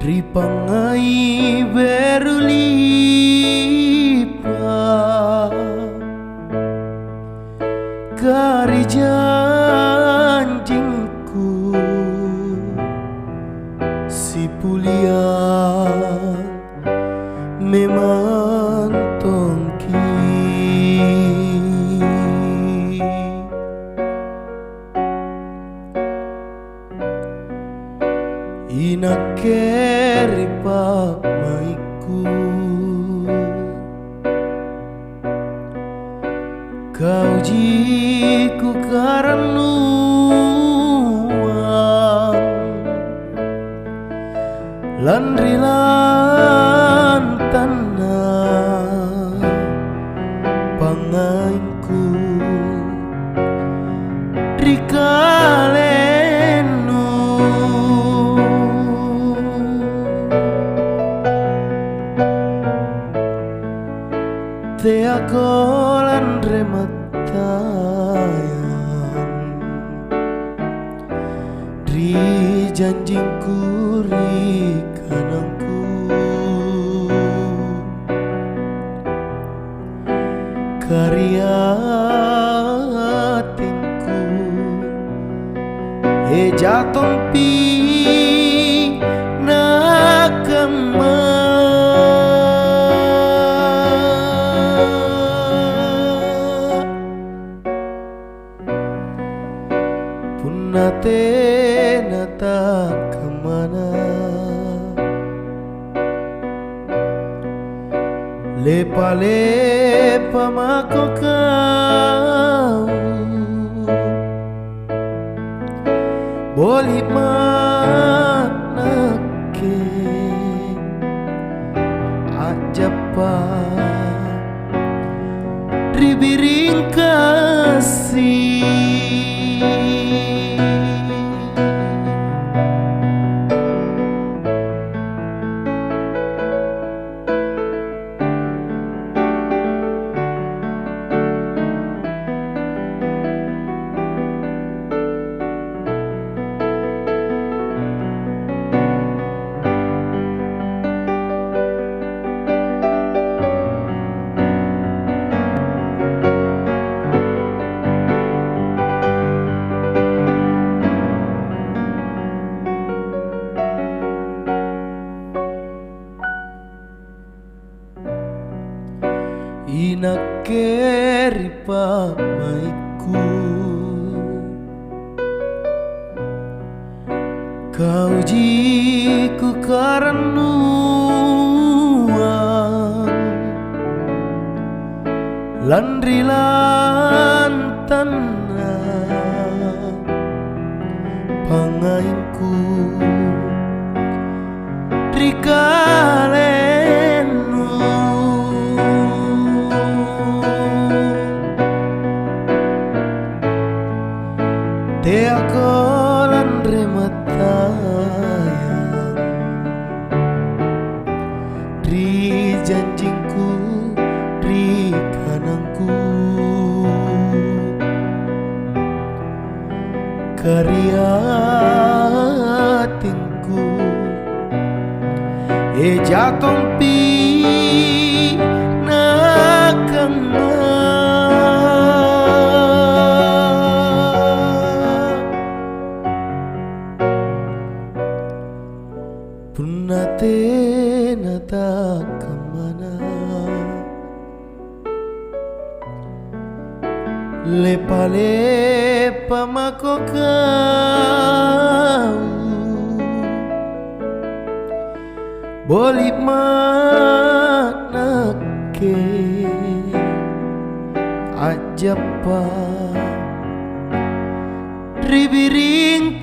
Ripangai berulipa kari janjingku si puliang memang tongki inakeri pamaiku kau jiku karanuan landri tanah pangainku rikalenu te akolan rematayan ri janjingku ri kanangku karya tinku jatompi nakama punate nata kemana lepa mako kau boleh manake ajapa ribiring kasih inakeri pamaiku kau jiku karanuan landri tanah pangainku rikalenu te akolan rematayan ri janjingku ri kanangku karya tinku jatompi nakama punate nata kemana lepa mako kau boleh manake ajapa ribiring